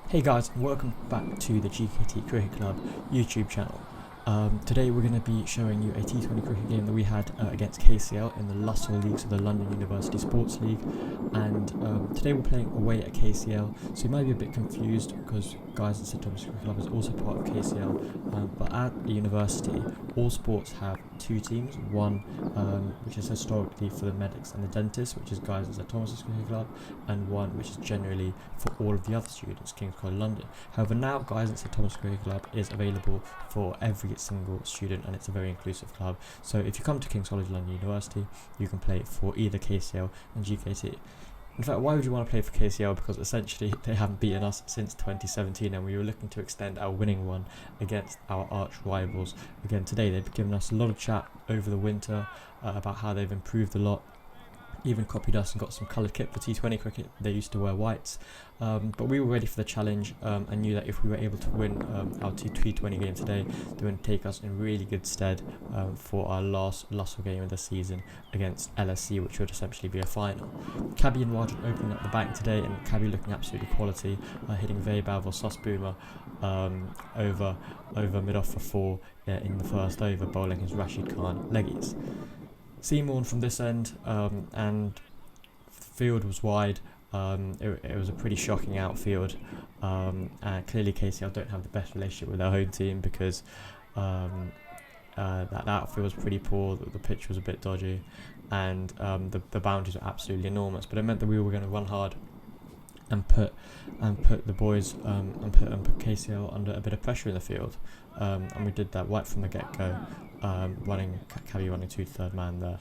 Hey guys, and welcome back to the GKT Cricket Club YouTube channel. Today we're going to be showing you a T20 cricket game that we had against KCL in the LUSL League, so the London University Sports League, and today we're playing away at KCL, so you might be a bit confused because guys at St Thomas Cricket Club is also part of KCL, but at the university all sports have two teams, one which is historically for the medics and the dentists, which is guys at St Thomas Cricket Club, and one which is generally for all of the other students, King's College London. However, now guys at St Thomas Cricket Club is available for every single student, and it's a very inclusive club. So if you come to King's College London University, you can play for either KCL and GKT. In fact, why would you want to play for KCL? Because essentially they haven't beaten us since 2017, and we were looking to extend our winning one against our arch rivals. Again today, they've given us a lot of chat over the winter about how they've improved a lot. Even copied us and got some coloured kit for T20 cricket. They used to wear whites, but we were ready for the challenge and knew that if we were able to win our T20 game today, they would take us in really good stead for our last LUSL game of the season against LSC, which would essentially be a final. Cabby and Rajan opening up the batting today, and Cabby looking absolutely quality, hitting Vaibhav or Sus Boomer over mid-off for 4 in the first over, bowling his Rashid Khan leggies. Seymour from this end, and the field was wide. It was a pretty shocking outfield, and clearly KCL don't have the best relationship with their home team because that outfield was pretty poor, the pitch was a bit dodgy, and the boundaries were absolutely enormous. But it meant that we were going to run hard and put the boys and put KCL under a bit of pressure in the field, and we did that right from the get-go. Cabby running 2 to 3rd man there.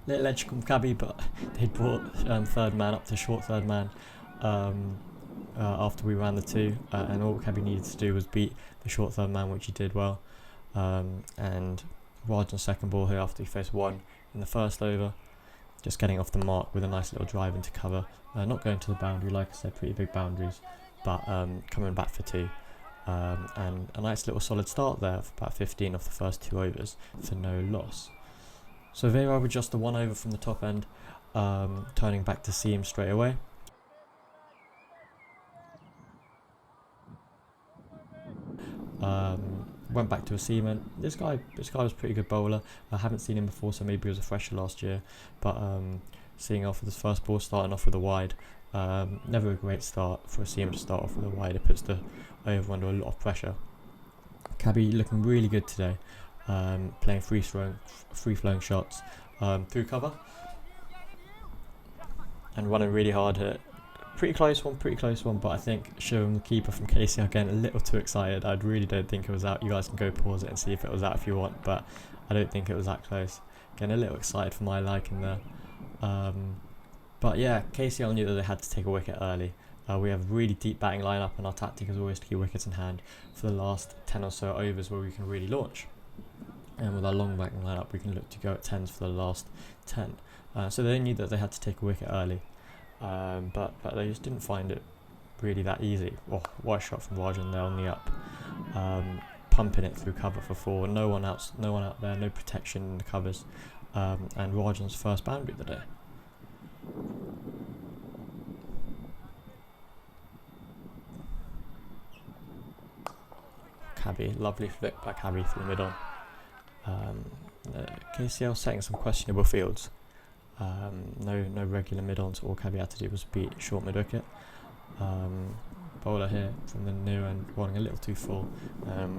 Little edge from Cabby, but they brought 3rd man up to short 3rd man after we ran the 2, and all Cabby needed to do was beat the short 3rd man, which he did well. And Rajan's second ball here after he faced 1 in the first over, just getting off the mark with a nice little drive into cover, not going to the boundary, like I said, pretty big boundaries, but coming back for 2. And a nice little solid start there for about 15 off the first 2 overs for no loss. So Vaibhav with just the 1 over from the top end, turning back to Cheam straight away. Went back to a seaman. This guy was a pretty good bowler. I haven't seen him before, so maybe he was a fresher last year. But seeing off with his first ball, starting off with a wide, never a great start for a seaman to start off with a wide. It puts the over under a lot of pressure. Cabby looking really good today, playing free-flowing shots through cover, and running really hard here. Pretty close one, but I think Shivam, the keeper from KCL, getting a little too excited. I really don't think it was out. You guys can go pause it and see if it was out if you want, but I don't think it was that close. Getting a little excited for my liking there. But yeah, KCL knew that they had to take a wicket early. We have a really deep batting lineup, and our tactic is always to keep wickets in hand for the last 10 or so overs where we can really launch. And with our long batting lineup, we can look to go at 10s for the last 10. So they knew that they had to take a wicket early. But they just didn't find it really that easy. Oh, what a shot from Rajan there on the up, pumping it through cover for 4. No one out there, no protection in the covers, and Rajan's first boundary of the day. Cabby, lovely flick by Cabby through mid on. KCL setting some questionable fields. No regular mid-ons. All Cabby had to do was beat short mid-wicket. Bowler here from the near end running a little too full,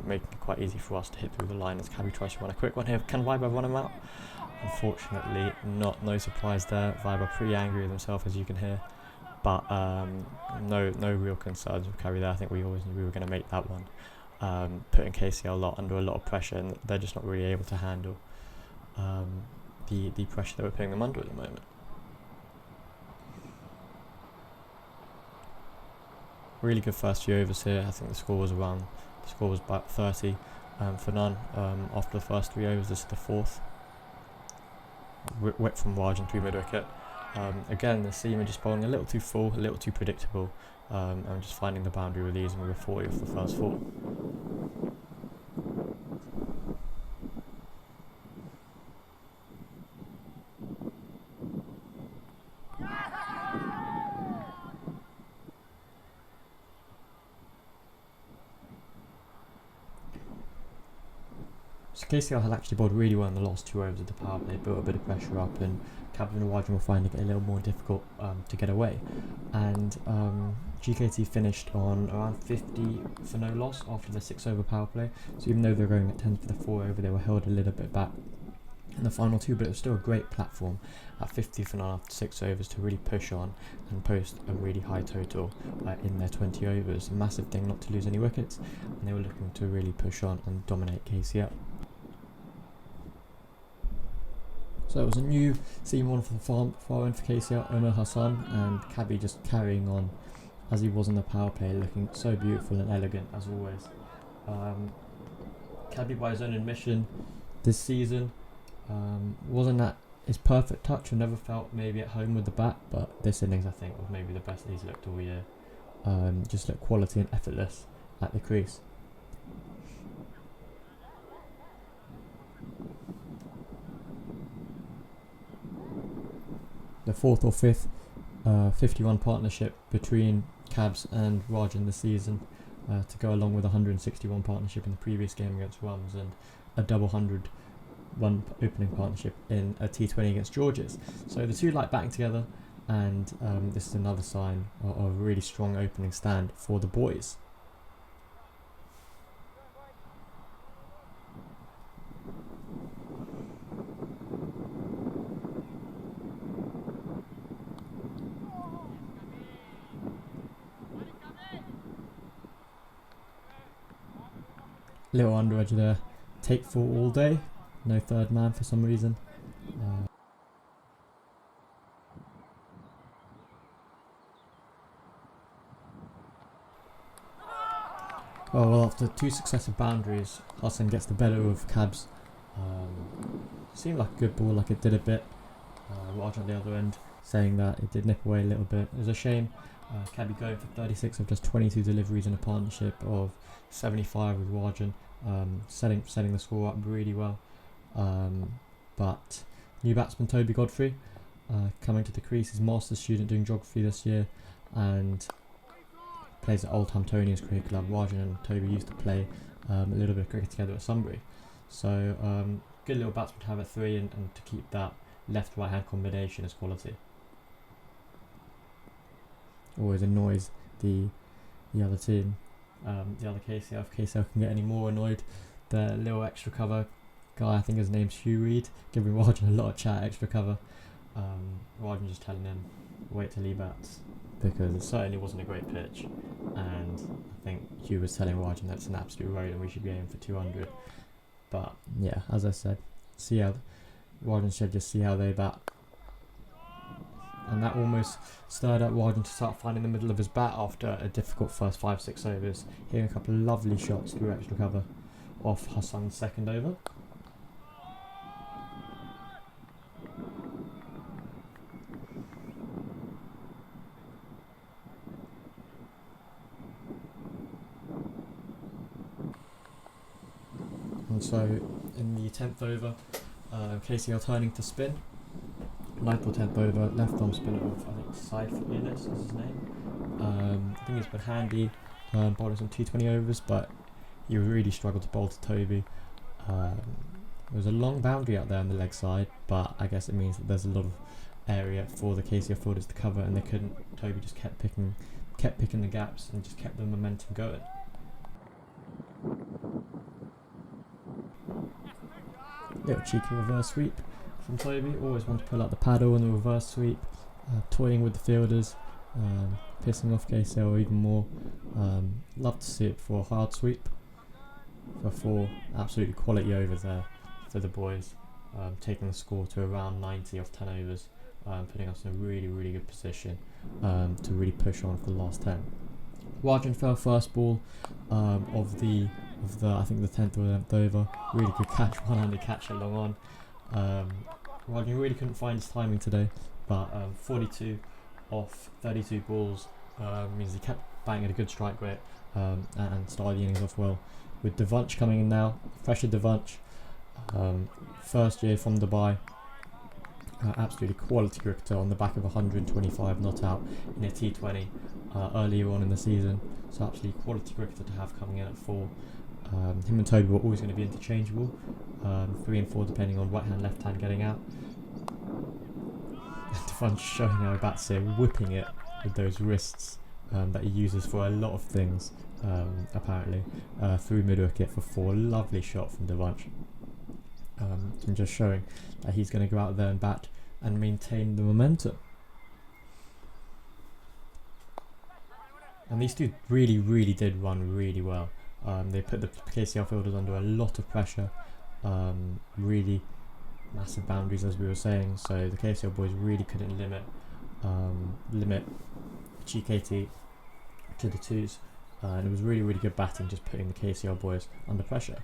making it quite easy for us to hit through the line as Cabby tries to run a quick one here. Can Vaibhav run him out? Unfortunately not, no surprise there. Vaibhav pretty angry with himself, as you can hear, but no real concerns with Cabby there. I think we always knew we were going to make that one, putting KCL under a lot of pressure, and they're just not really able to handle the pressure that we're putting them under at the moment. Really good first few overs here. I think the score was about 30 for none after the first 3 overs. This is the 4th. whip from Rajan to mid-wicket. Again, the seamer just bowling a little too full, a little too predictable, and just finding the boundary with ease, and we were 40 off the first 4. So KCL had actually bowled really well in the last 2 overs of the power play, built a bit of pressure up, and Cabs and Rajan were finding it a little more difficult to get away. And GKT finished on around 50 for no loss after the 6 over power play. So even though they were going at 10 for the 4 over, they were held a little bit back in the final 2, but it was still a great platform at 50 for 9 after 6 overs to really push on and post a really high total in their 20 overs. A massive thing not to lose any wickets, and they were looking to really push on and dominate KCL. So it was a new seam-on for the far end for KCL, Omar Hassan, and Cabby just carrying on as he was in the power play, looking so beautiful and elegant as always. Cabby, by his own admission, this season wasn't at his perfect touch, and never felt maybe at home with the bat, but this innings I think was maybe the best he's looked all year. Just looked quality and effortless at the crease. The 4th or 5th 51 partnership between Cabs and Rajan this season, to go along with a 161 partnership in the previous game against Rums, and a double 101 opening partnership in a T20 against Georges. So the two like batting together, and this is another sign of a really strong opening stand for the boys. Little under edge there, take 4 all day, no third man for some reason. Well, after 2 successive boundaries, Hassan gets the better of Cabs. Seemed like a good ball, like it did a bit. Raj on the other end saying that it did nip away a little bit. It was a shame. Cabby going for 36 of just 22 deliveries in a partnership of 75 with Rajan, setting the score up really well. But new batsman Toby Godfrey coming to the crease, his master's student doing geography this year, and plays at Old Hamptonians Cricket Club. Rajan and Toby used to play a little bit of cricket together at Sunbury. So good little batsman to have at 3, and to keep that left-right hand combination is quality. Always annoys the other team, the other KCL. If KCL can get any more annoyed, the little extra cover guy, I think his name's Hugh Reed, giving Rajan a lot of chat, extra cover. Rajan just telling him, wait till he bats, because it certainly wasn't a great pitch, and I think Hugh was telling Rajan that's an absolute road and we should be aiming for 200. But yeah, as I said, see how Rajan should just see how they bat. And that almost stirred up Rajan to start finding the middle of his bat after a difficult first 5-6 overs, hitting a couple of lovely shots through extra cover off Hassan's second over. And so in the 10th over, KCL turning to spin. 9th or 10th over, left arm spinner of, I think, Saif Yunus is his name. I think he's been handy, bowling some T20 overs, but he really struggled to bowl to Toby. There was a long boundary out there on the leg side, but I guess it means that there's a lot of area for the KCL fielders to cover, and they couldn't. Toby just kept picking the gaps and just kept the momentum going. Little cheeky reverse sweep from Toby. Always want to pull out the paddle in the reverse sweep, toying with the fielders, pissing off KCL even more. Love to see it for a hard sweep. For 4 absolutely quality overs there for the boys, taking the score to around 90 off 10 overs, putting us in a really, really good position to really push on for the last 10. Rajan fell first ball of the I think the 10th or 11th over. Really good catch, one-handed catch at long on. Rodney really couldn't find his timing today, but 42 off 32 balls means he kept banging a good strike rate and started the innings off well. With Devunch coming in now, fresher Devunch, first year from Dubai, absolutely quality cricketer on the back of 125 not out in a T20 earlier on in the season, so absolutely quality cricketer to have coming in at 4. Him and Toby were always going to be interchangeable, 3 and 4 depending on right hand, left hand getting out. Devunch showing how bats here, whipping it with those wrists that he uses for a lot of things, apparently, through mid wicket for 4. Lovely shot from Devunch. And just showing that he's going to go out there and bat and maintain the momentum. And these two really did run really well. They put the KCL fielders under a lot of pressure, really massive boundaries as we were saying, so the KCL boys really couldn't limit GKT to the 2s, and it was really good batting, just putting the KCL boys under pressure.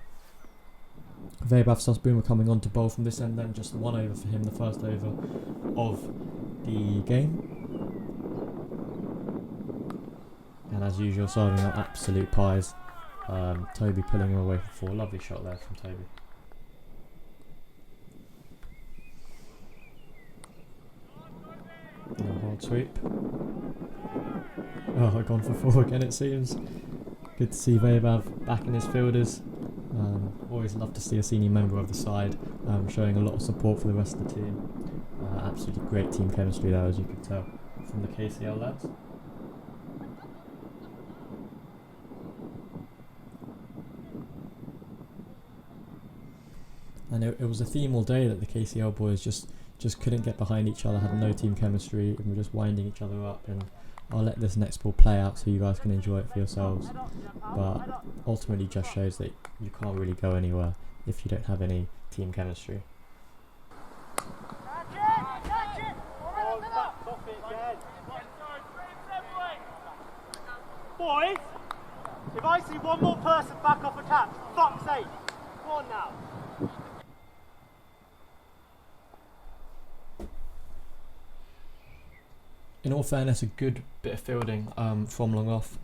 Vaibhav Boomer coming on to bowl from this end, then just 1 over for him, the first over of the game. And as usual, serving out absolute pies. Toby pulling him away for 4. Lovely shot there from Toby. Hard sweep. Oh, gone for 4 again it seems. Good to see Vaibhav back in his fielders. Always love to see a senior member of the side showing a lot of support for the rest of the team. Absolutely great team chemistry there, as you can tell from the KCL lads. And it was a theme all day that the KCL boys just couldn't get behind each other, had no team chemistry, and were just winding each other up. And I'll let this next ball play out so you guys can enjoy it for yourselves. But ultimately just shows that you can't really go anywhere if you don't have any team chemistry. Boys, if I see one more person back off a catch, fuck's sake, go on now. In all fairness, a good bit of fielding from long off.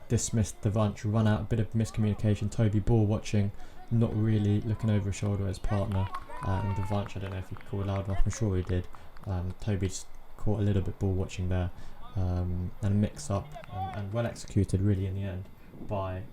Dismissed Devunch, run out, a bit of miscommunication. Toby ball watching, not really looking over his shoulder at his partner. And Devunch, I don't know if he called loud enough, I'm sure he did. Toby just caught a little bit ball watching there. And a mix up and well executed really in the end by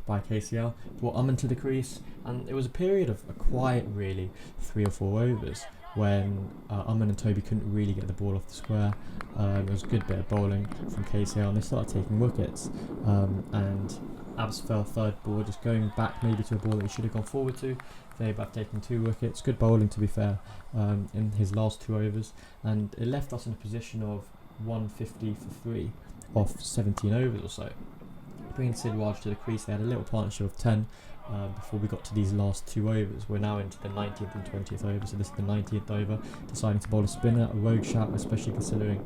KCL. Brought into the crease, and it was a period of a quiet really 3 or 4 overs when and Toby couldn't really get the ball off the square. It was a good bit of bowling from KCL and they started taking wickets, and Abs fell 3rd ball, just going back maybe to a ball that he should have gone forward to. Vaibhav taking 2 wickets, good bowling to be fair, in his last 2 overs, and it left us in a position of 150 for 3 off 17 overs or so. Bringing Sid Raj to the crease, they had a little partnership of 10 before we got to these last 2 overs. We're now into the 19th and 20th over, so this is the 19th over, deciding to bowl a spinner, a rogue shout, especially considering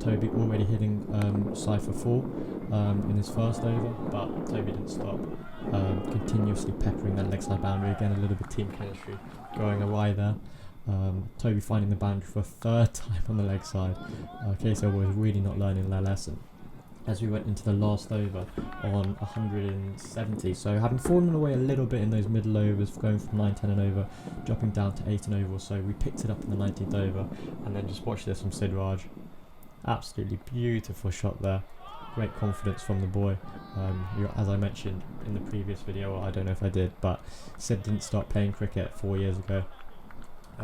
Toby already hitting Cypher 4 in his first over, but Toby didn't stop, continuously peppering that leg side boundary. Again, a little bit team chemistry going awry there. Toby finding the boundary for a 3rd time on the leg side. KCL was really not learning their lesson as we went into the last over on 170, so having fallen away a little bit in those middle overs, going from 9, 10 and over, dropping down to 8 and over or so, we picked it up in the 19th over, and then just watch this from Sid Raj. Absolutely beautiful shot there, great confidence from the boy. As I mentioned in the previous video, or I don't know if I did, but Sid didn't start playing cricket 4 years ago.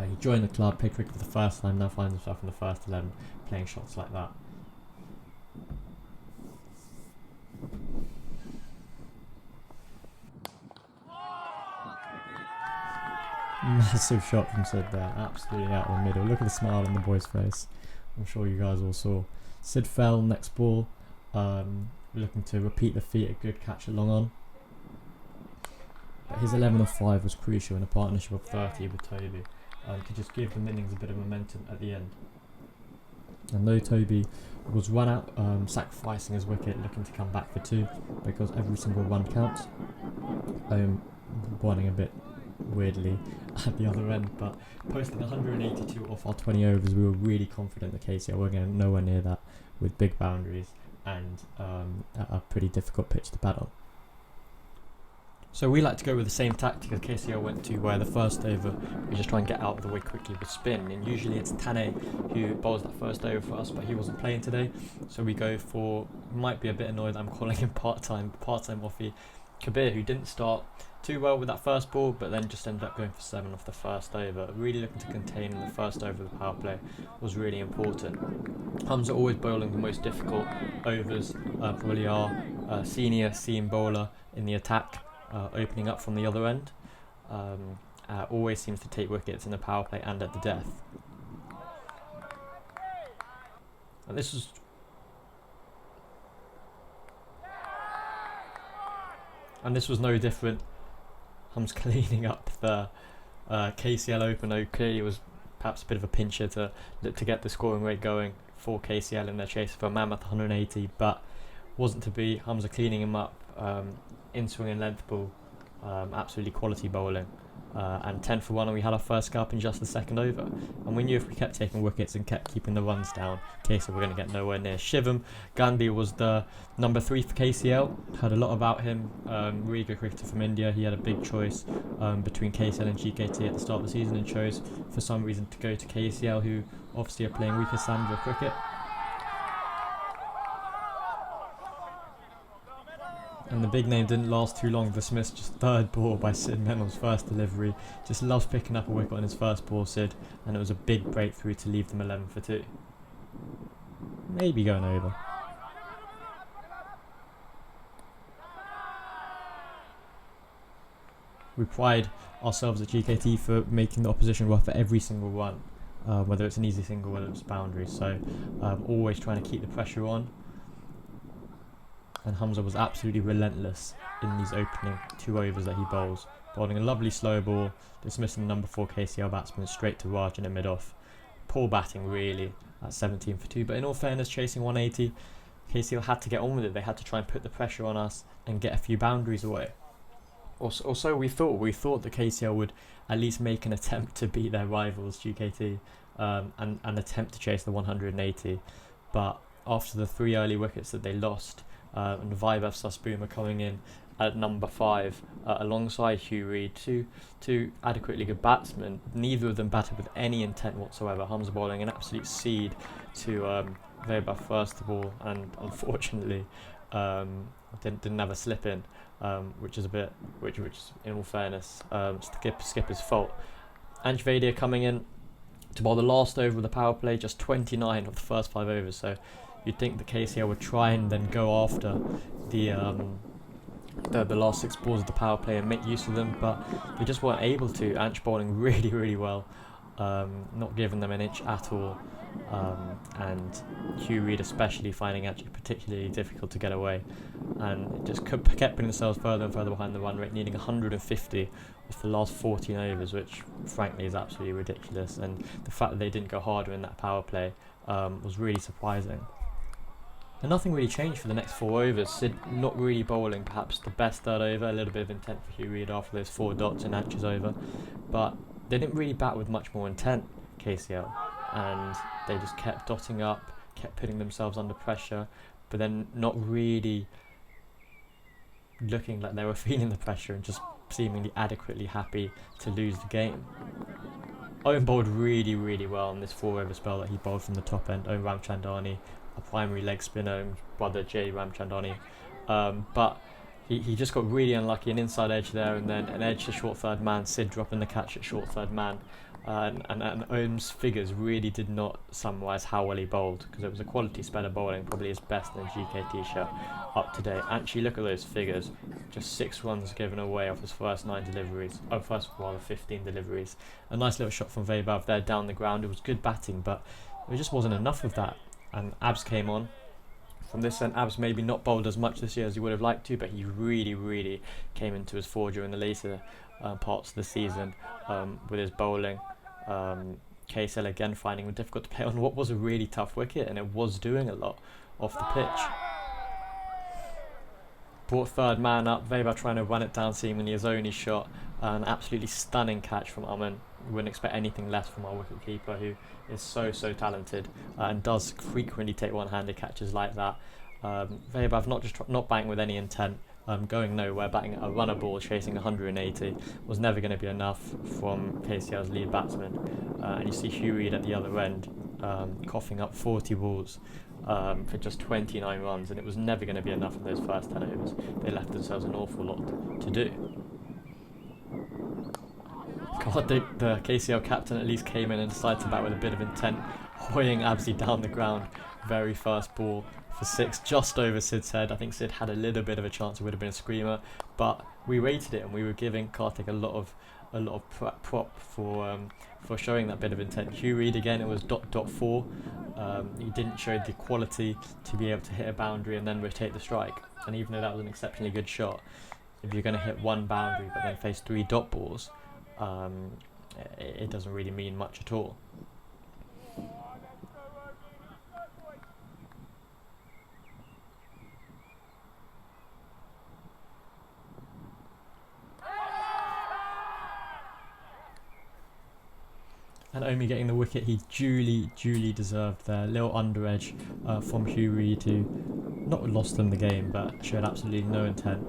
He joined the club, played cricket for the first time, now finds himself in the first 11 playing shots like that. Massive shot from Sid there, absolutely out of the middle. Look at the smile on the boy's face. I'm sure you guys all saw. Sid fell next ball, looking to repeat the feat, a good catch at long on. But his 11 off 5 was crucial in a partnership of 30 with Toby, to just give the innings a bit of momentum at the end. And though Toby was run out, sacrificing his wicket, looking to come back for 2, because every single run counts, wanting a bit weirdly, at the other end. But posting 182 off our 20 overs, we were really confident that KCL were going nowhere near that with big boundaries and a pretty difficult pitch to bat on. So we like to go with the same tactic as KCL went to, where the first over we just try and get out of the way quickly with spin, and usually it's Tane who bowls that first over for us, but he wasn't playing today, so we go for, might be a bit annoyed that I'm calling him part-time offie, Kabir, who didn't start too well with that first ball, but then just ended up going for 7 off the first over. Really looking to contain the first over of the power play was really important. Hamza always bowling the most difficult overs, probably our senior seam bowler in the attack, opening up from the other end. Always seems to take wickets in the power play and at the death. And this was no different. Ham's cleaning up the KCL opener. Clearly it was perhaps a bit of a pincher to get the scoring rate going for KCL in their chase for a mammoth 180, but wasn't to be. Hamza cleaning him up, in swing and length ball, absolutely quality bowling, and 10 for 1, and we had our first scalp in just the second over. And we knew if we kept taking wickets and kept keeping the runs down, KCL were going to get nowhere near. Shivam Gandhi was the number 3 for KCL. Heard a lot about him. Really good cricketer from India. He had a big choice between KCL and GKT at the start of the season, and chose for some reason to go to KCL, who obviously are playing weaker standard of cricket. And the big name didn't last too long, dismissed just third ball by Sid Mendel's first delivery. Just loves picking up a wicket on his first ball, Sid, and it was a big breakthrough to leave them 11 for 2. Maybe going over. We pride ourselves at GKT for making the opposition work for every single run, whether it's an easy single, whether it's boundaries. So always trying to keep the pressure on. And Hamza was absolutely relentless in these opening 2 overs that he bowls, bowling a lovely slow ball, dismissing the number 4 KCL batsman straight to Rajan at mid-off. Poor batting really at 17 for 2, but in all fairness, chasing 180, KCL had to get on with it. They had to try and put the pressure on us and get a few boundaries away. Also we thought that KCL would at least make an attempt to beat their rivals GKT, and attempt to chase the 180, but after the 3 early wickets that they lost, and Vaibhav Sasboomer coming in at number 5 alongside Hugh Reid, two adequately good batsmen. Neither of them batted with any intent whatsoever. Hamza bowling an absolute seed to Vaibhav first of all, and unfortunately didn't have a slip in, which is in all fairness skipper's fault. Anj Vaidya coming in to bowl the last over of the power play, just 29 of the first 5 overs. So you'd think the KCL would try and then go after the last 6 balls of the power play and make use of them, but they just weren't able to. Anch bowling really well, not giving them an inch at all, and Hugh Reid especially finding it particularly difficult to get away, and it just kept putting themselves further and further behind the run rate, needing 150 off the last 14 overs, which frankly is absolutely ridiculous. And the fact that they didn't go harder in that power play was really surprising. And nothing really changed for the next 4 overs. Sid not really bowling perhaps the best third over, a little bit of intent for Hugh Reid after those 4 dots in Anch's over, but they didn't really bat with much more intent, KCL, and they just kept dotting up, kept putting themselves under pressure, but then not really looking like they were feeling the pressure and just seemingly adequately happy to lose the game. Owen bowled really well on this 4 over spell that he bowled from the top end. Owen Ramchandani, a primary leg spinner, brother Jay Ramchandani, but he just got really unlucky, an inside edge there, and then an edge to short third man, Sid dropping the catch at short third man, and Owen's figures really did not summarise how well he bowled, because it was a quality spell of bowling, probably his best in the GKT show up to date. Actually, look at those figures, just 6 runs given away off his first 15 deliveries. A nice little shot from Vaibhav there down the ground. It was good batting, but there just wasn't enough of that. And Abs came on. From this end, Abs maybe not bowled as much this year as he would have liked to, but he really came into his fore during the later parts of the season with his bowling. KCL again finding it difficult to play on what was a really tough wicket, and it was doing a lot off the pitch. Brought third man up, Weber trying to run it down seemingly his only shot, An absolutely stunning catch from Aman. We wouldn't expect anything less from our wicketkeeper, who is so talented and does frequently take one-handed catches like that. Vaibhav not batting with any intent, going nowhere, batting a runner ball, chasing 180, was never going to be enough from KCL's lead batsman. And you see Hugh Reid at the other end, coughing up 40 balls for just 29 runs, and it was never going to be enough in those first 10 overs. They left themselves an awful lot to do. God, the KCL captain at least came in and decided to bat with a bit of intent, hoying Absi down the ground. Very first ball for 6, just over Sid's head. I think Sid had a little bit of a chance; it would have been a screamer, but we rated it and we were giving Karthik a lot of prop for showing that bit of intent. Hugh Reid again, it was .4. He didn't show the quality to be able to hit a boundary and then rotate the strike. And even though that was an exceptionally good shot, if you're going to hit one boundary but then face 3 dot balls, it doesn't really mean much at all. And Omi getting the wicket he duly deserved there. Little under edge from Hugh Reid, who not lost them the game but showed absolutely no intent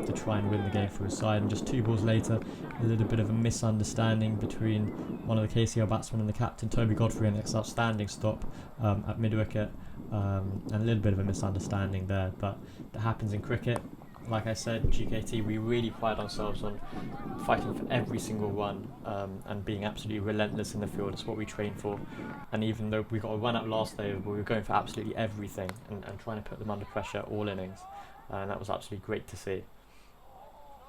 to try and win the game for his side. And just 2 balls later, a little bit of a misunderstanding between one of the KCL batsmen and the captain, Toby Godfrey, and an outstanding stop at mid wicket, and a little bit of a misunderstanding there, but that happens in cricket. Like I said, GKT, we really pride ourselves on fighting for every single run and being absolutely relentless in the field. It's what we train for. And even though we got a run up last day, we were going for absolutely everything and trying to put them under pressure all innings. And that was absolutely great to see.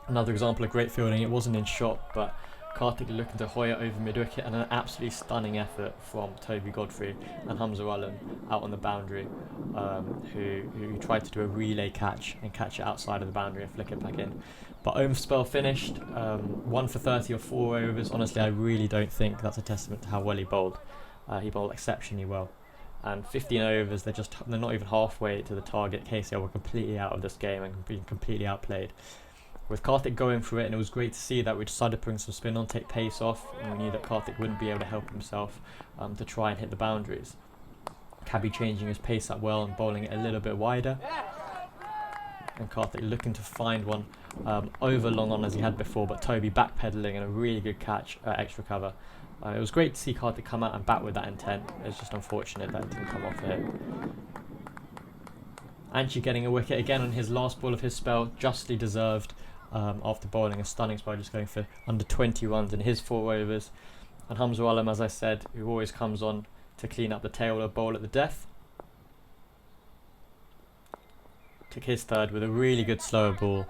Another example of great fielding, it wasn't in shot, but Karthik looking to hoy it over mid-wicket, and an absolutely stunning effort from Toby Godfrey and Hamza Alam out on the boundary, who tried to do a relay catch and catch it outside of the boundary and flick it back in. But Om's spell finished, 1 for 30 or 4 overs. Honestly, I really don't think that's a testament to how well he bowled. He bowled exceptionally well. And 15 overs, they're not even halfway to the target. KCL were completely out of this game and being completely outplayed. With Karthik going for it, and it was great to see that we decided to bring some spin on, take pace off, and we knew that Karthik wouldn't be able to help himself to try and hit the boundaries. Cabby changing his pace up well and bowling it a little bit wider, and Karthik looking to find one over long on as he had before, but Toby backpedaling and a really good catch, extra cover. It was great to see Karthik come out and bat with that intent. It's just unfortunate that it didn't come off for him. Anchi getting a wicket again on his last ball of his spell, justly deserved. After bowling a stunning spell, just going for under 20 runs in his 4 overs. And Hamza Alam, as I said, who always comes on to clean up the tail or bowl at the death, took his 3rd with a really good slower ball.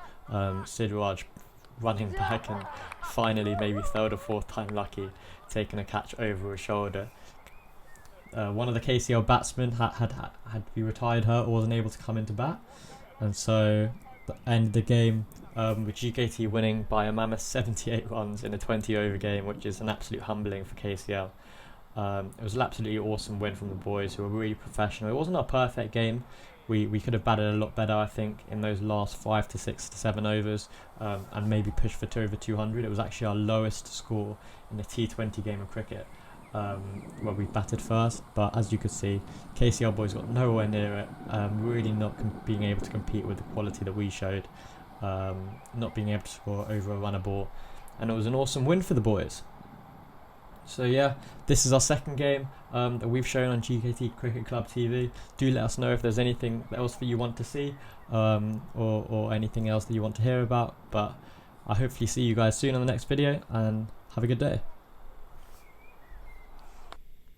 Sid Raj running back and finally, maybe 3rd or 4th time lucky, taking a catch over his shoulder. One of the KCL batsmen had retired hurt or wasn't able to come into bat, and so ended the game with GKT winning by a mammoth 78 runs in a 20 over game, which is an absolute humbling for KCL. It was an absolutely awesome win from the boys, who were really professional. It wasn't a perfect game. We could have batted a lot better, I think, in those last 5 to 6 to 7 overs, and maybe push for over 200. It was actually our lowest score in the T20 game of cricket, where we batted first. But as you could see, KCL boys got nowhere near it, really not being able to compete with the quality that we showed, not being able to score over a runner ball, and it was an awesome win for the boys. So yeah, this is our 2nd game that we've shown on GKT Cricket Club TV. Do let us know if there's anything else that you want to see, or anything else that you want to hear about. But I hopefully see you guys soon on the next video, and have a good day.